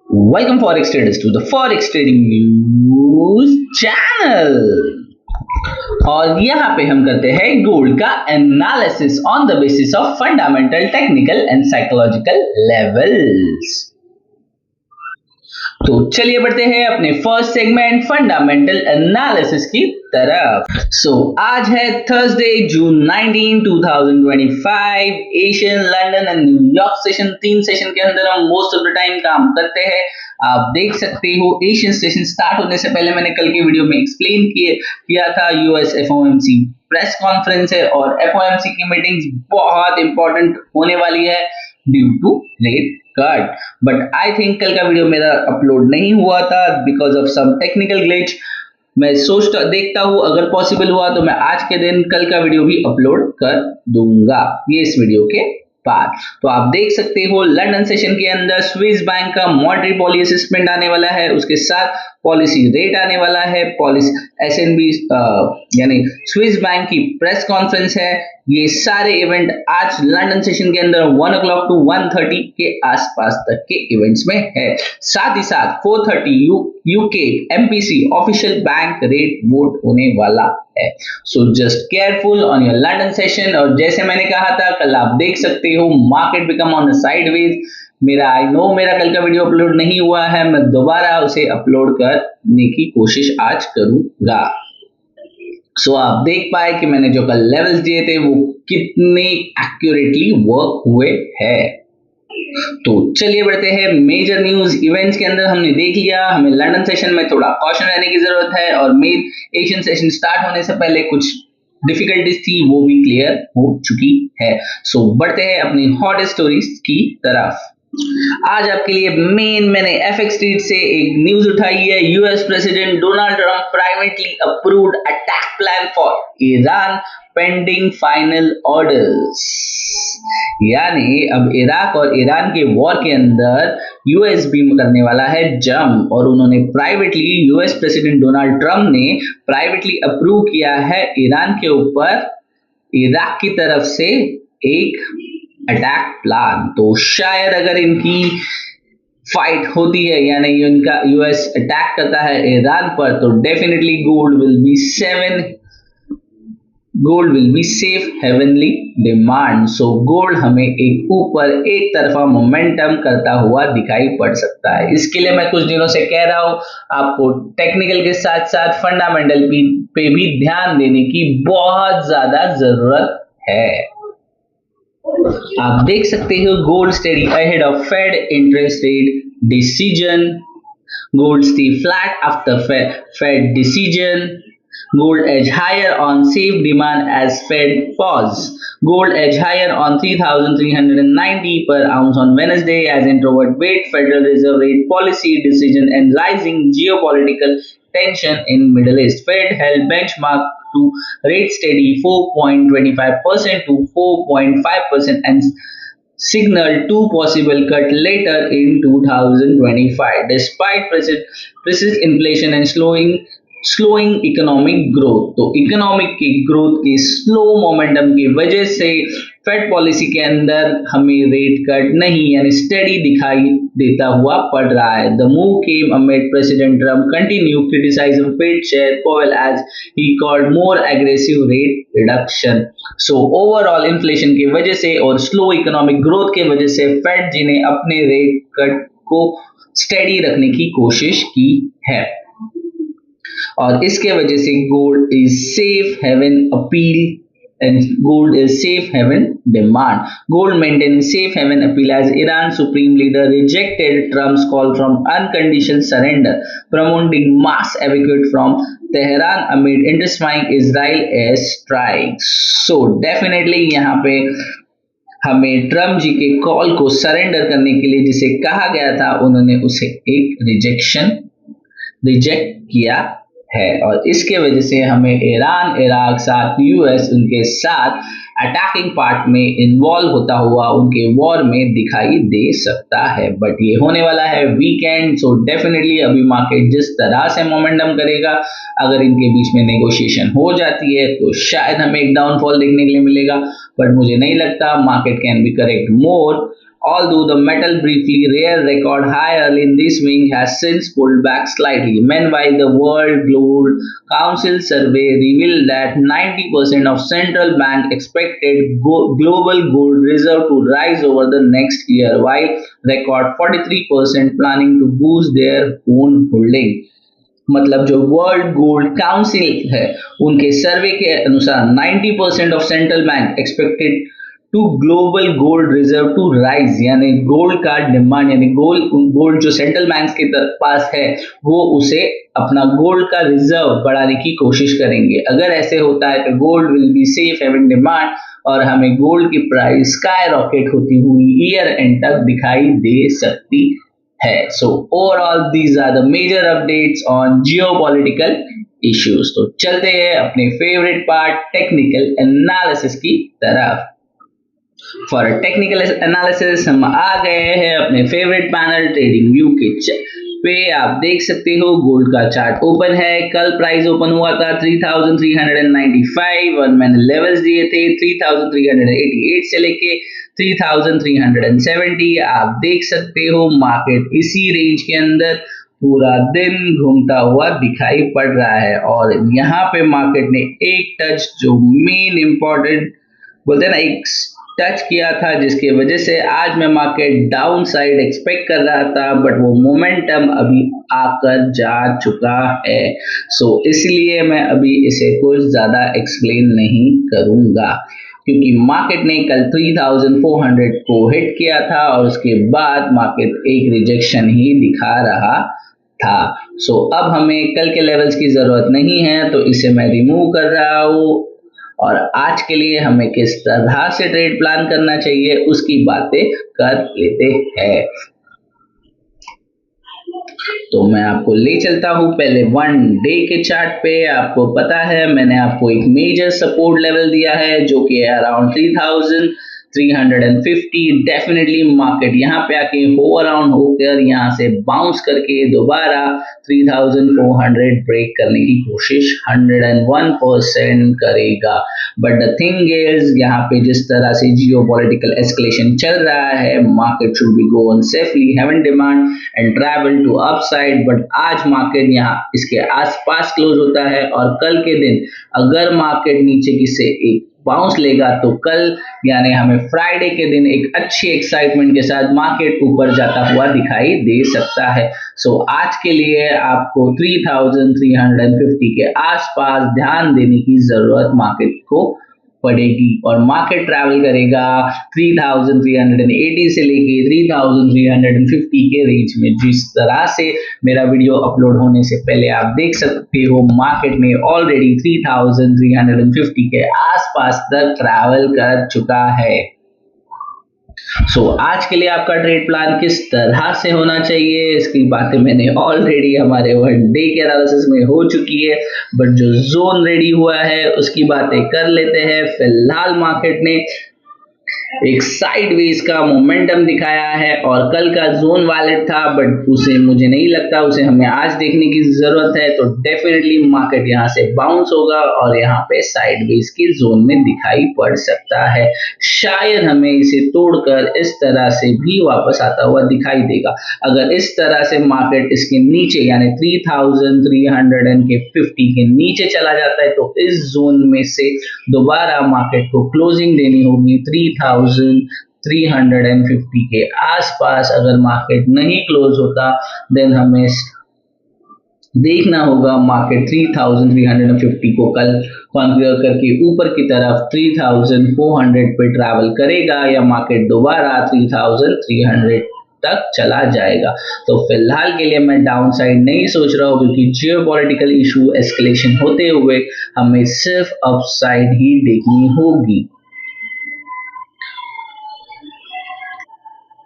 Welcome Forex traders to the Forex Trading News channel। और यहाँ पे हम करते हैं गोल्ड का analysis on the basis of fundamental, technical and psychological levels. तो चलिए बढ़ते हैं अपने फर्स्ट सेगमेंट फंडामेंटल एनालिसिस की तरफ। आज है Thursday June 19, 2025। Asian, London and New York session, 3 session के अंदर हम मोस्ट ऑफ द टाइम काम करते हैं। आप देख सकते हो एशियन सेशन स्टार्ट होने से पहले मैंने कल की वीडियो में एक्सप्लेन किया था यूएस एफओएमसी प्रेस कॉन्फ्रेंस है और एफओएमसी की मीटिंग्स बहुत इंपॉर्टेंट होने वाली है due to rate cut. But I think कल का वीडियो मेरा अपलोड नहीं हुआ था because of some technical glitch. मैं देखता हूं अगर पॉसिबल हुआ तो मैं आज के दिन कल का वीडियो भी अपलोड कर दूंगा ये इस वीडियो के बाद। तो आप देख सकते हो लंदन सेशन के अंदर स्विस बैंक का मॉनेटरी पॉलिसी असेसमेंट आने वाला है, उसके साथ पॉलिसी रेट आने वाला है, पॉलिसी एसएनबी यानी स्विस बैंक की प्रेस कॉन्फ्रेंस है। ये सारे इवेंट आज लंदन सेशन के अंदर 1 o'clock to 1:30 के आसपास तक के इवेंट्स में है। साथ ही साथ 4:30 UK MPC official bank rate vote होने वाला है। So just careful on your London session. और जैसे मैंने कहा था कल आप देख सकते हो market become on sideways. I know मेरा कल का वीडियो अपलोड नहीं हुआ है, मैं दोबारा उसे अपलोड करने की कोशिश आज करूंगा। आप देख पाए कि मैंने जो कल लेवल्स दिए थे वो कितने एक्यूरेटली वर्क हुए हैं। तो चलिए बढ़ते हैं मेजर न्यूज इवेंट्स के अंदर। हमने देख लिया हमें लंदन सेशन में थोड़ा कॉशन रहने की जरूरत है और मेन एशियन सेशन स्टार्ट होने से पहले कुछ डिफिकल्टीज थी वो भी क्लियर हो चुकी है। बढ़ते हैं अपनी हॉट स्टोरीज की तरफ। आज आपके लिए मैंने एफएक्स स्ट्रीट से एक न्यूज उठाई है। US president Donald Trump privately approved attack plan for Iran pending final orders. यानी अब इराक और ईरान के वॉर के अंदर यूएस भी करने वाला है जंग और उन्होंने privately US president Donald Trump ने प्राइवेटली अप्रूव किया है ईरान के ऊपर इराक की तरफ से एक अटैक प्लान। तो शायद अगर इनकी फाइट होती है यानी इनका यूएस अटैक करता है ईरान पर तो definitely gold will be safe heavenly demand. Gold हमें एक ऊपर एक तरफा मोमेंटम करता हुआ दिखाई पड़ सकता है। इसके लिए मैं कुछ दिनों से कह रहा हूं आपको टेक्निकल के साथ साथ फंडामेंटल पे भी ध्यान देने की बहुत ज्यादा जरूरत है। आप देख सकते हो gold steady ahead of Fed interest rate decision. Gold stay flat after Fed decision. Gold edge higher on safe demand as Fed pause. Gold edge higher on 3,390 per ounce on Wednesday as introvert weight Federal Reserve rate policy decision and rising geopolitical tension in Middle East. Fed held benchmark to rate steady 4.25% to 4.5% and signaled 2 possible cut later in 2025 despite persistent inflation and slowing economic growth। तो economic की growth के slow momentum की वजह से Fed policy के अंदर हमें rate cut नहीं यानी स्टेडी दिखाई देता हुआ पड़ रहा है। The move came amid president Trump continue criticising Fed chair Powell as he called more aggressive rate reduction. Overall inflation की वजह से और स्लो इकोनॉमिक ग्रोथ की वजह से फेड जी ने अपने रेट कट को स्टेडी रखने की कोशिश की है और इसके वजह से gold is safe haven appeal and gold is safe haven demand. Gold maintained safe haven appeal as Iran supreme leader rejected Trump's call from unconditional surrender, promoting mass evacuate from Tehran amid intensifying Israel airstrikes. Definitely यहाँ पे हमें Trump जी के call को surrender करने के लिए जिसे कहा गया था उन्होंने उसे एक रिजेक्ट किया है और इसके वजह से हमें ईरान, इराक साथ यूएस उनके साथ अटैकिंग पार्ट में इन्वॉल्व होता हुआ उनके वॉर में दिखाई दे सकता है। बट ये होने वाला है वीकेंड। डेफिनेटली अभी मार्केट जिस तरह से मोमेंटम करेगा अगर इनके बीच में नेगोशिएशन हो जाती है तो शायद हमें एक डाउनफॉल देखने के लिए मिलेगा बट मुझे नहीं लगता। Market can be correct more Although the metal briefly rear record high early in this swing has since pulled back slightly. Meanwhile, the World Gold Council survey revealed that 90% of central bank expected global gold reserve to rise over the next year, while record 43% planning to boost their own holding. मतलब जो world gold council है उनके सर्वे के अनुसार 90% of central bank expected to global gold reserve to rise, यानी gold का demand, यानी gold जो सेंट्रल बैंक के पास है वो उसे अपना गोल्ड का रिजर्व बढ़ाने की कोशिश करेंगे। अगर ऐसे होता है तो gold will be safe having demand और हमें गोल्ड की प्राइस स्काई रॉकेट होती हुई ईयर एंड तक दिखाई दे सकती है। So overall these are the major updates on geopolitical issues. तो चलते हैं अपने फेवरेट पार्ट टेक्निकल एनालिसिस की तरफ। फॉर टेक्निकल एनालिसिस हम आ गए हैं अपने फेवरेट पैनल ट्रेडिंग व्यू के पे। आप देख सकते हो गोल्ड का चार्ट ओपन है। कल प्राइस ओपन हुआ था 3395 और मैंने लेवल्स दिए थे 3388 से लेके 3370। आप देख सकते हो मार्केट इसी रेंज के अंदर पूरा दिन घूमता हुआ दिखाई पड़ रहा है और यहाँ पे मार्केट ने एक टच जो मेन इंपॉर्टेंट बोलते हैं ना एक टच किया था जिसकी वजह से आज मैं मार्केट डाउन साइड एक्सपेक्ट कर रहा था, बट वो मोमेंटम अभी आकर जा चुका है। सो इसलिए मैं अभी इसे कुछ ज़्यादा एक्सप्लेन नहीं करूँगा क्योंकि मार्केट ने कल 3400 को हिट किया था और उसके बाद मार्केट एक रिजेक्शन ही दिखा रहा था। सो अब हमें कल के लेवल्स की ज़रूरत नहीं है तो इसे मैं रिमूव कर रहा हूँ और आज के लिए हमें किस तरह से ट्रेड प्लान करना चाहिए उसकी बातें कर लेते हैं। तो मैं आपको ले चलता हूं पहले 1 डे के चार्ट पे। आपको पता है मैंने आपको एक मेजर सपोर्ट लेवल दिया है जो कि है अराउंड 3350। डेफिनेटली मार्केट यहाँ पे आके हो अराउंड होकर यहाँ से बाउंस करके दोबारा 3400 ब्रेक करने की कोशिश 101% करेगा। बट द थिंग इज यहाँ पे जिस तरह से जियोपॉलिटिकल एस्केलेशन चल रहा है market should be go on safely having demand and travel to upside. But आज मार्केट यहाँ इसके आसपास क्लोज होता है और कल के दिन अगर मार्केट नीचे की से एक बाउंस लेगा तो कल यानी हमें फ्राइडे के दिन एक अच्छी एक्साइटमेंट के साथ मार्केट ऊपर जाता हुआ दिखाई दे सकता है। सो आज के लिए आपको 3350 के आसपास ध्यान देने की जरूरत मार्केट को पड़ेगी और मार्केट ट्रैवल करेगा 3380 से लेके 3350 के रेंज में। जिस तरह से मेरा वीडियो अपलोड होने से पहले आप देख सकते हो मार्केट में ऑलरेडी 3350 के आसपास तक ट्रैवल कर चुका है। सो आज के लिए आपका ट्रेड प्लान किस तरह से होना चाहिए इसकी बातें मैंने ऑलरेडी हमारे 1 डे के एनालिसिस में हो चुकी है, बट जो जोन रेडी हुआ है उसकी बातें कर लेते हैं। फिलहाल मार्केट ने एक साइडवेज का मोमेंटम दिखाया है और कल का जोन वैलिड था बट उसे मुझे नहीं लगता उसे हमें आज देखने की जरूरत है। तो डेफिनेटली मार्केट यहाँ से बाउंस होगा और यहाँ पे साइडवेज की जोन में दिखाई पड़ सकता है। शायद हमें इसे तोड़कर इस तरह से भी वापस आता हुआ दिखाई देगा। अगर इस तरह से मार्केट इसके नीचे यानी 3350 के नीचे चला जाता है तो इस जोन में से दोबारा मार्केट को क्लोजिंग देनी होगी 3350 के आसपास। अगर मार्केट नहीं क्लोज होता देन हमें देखना होगा मार्केट 3350 को कल कॉन्फिगर करके ऊपर की तरफ 3400 पे ट्रैवल करेगा या मार्केट दोबारा 3300 तक चला जाएगा। तो फिलहाल के लिए मैं डाउन साइड नहीं सोच रहा हूँ क्योंकि जियोपॉलिटिकल इशू एस्केलेशन होते हुए हमें सिर्फ अपसाइड ही देखनी होगी।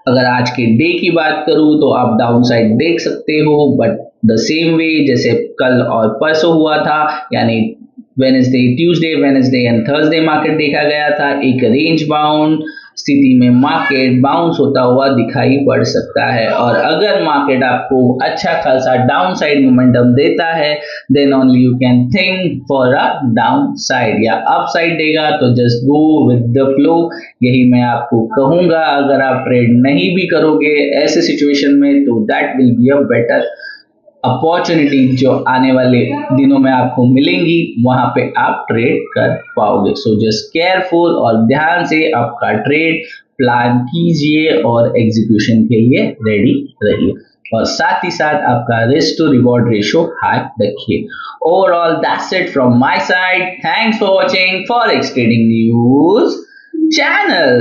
अगर आज के डे की बात करूं तो आप डाउन साइड देख सकते हो बट द सेम वे जैसे कल और परसों हुआ था यानी Tuesday Wednesday and Thursday market देखा गया था। एक रेंज बाउंड स्थिति में मार्केट बाउंस होता हुआ दिखाई पड़ सकता है। और अगर मार्केट आपको अच्छा खासा डाउन साइड मोमेंटम देता है then only you can think for a downside, या अप साइड देगा तो just go with the flow, यही मैं आपको कहूंगा। अगर आप ट्रेड नहीं भी करोगे ऐसे सिचुएशन में तो that will be a better opportunity जो आने वाले दिनों में आपको मिलेंगी, वहां पे आप ट्रेड कर पाओगे। सो जस्ट केयरफुल और ध्यान से आपका ट्रेड प्लान कीजिए और एग्जीक्यूशन के लिए रेडी रहिए, और साथ ही साथ आपका risk to reward ratio high रखिए। Overall that's it from my side. Thanks for watching forex trading news channel.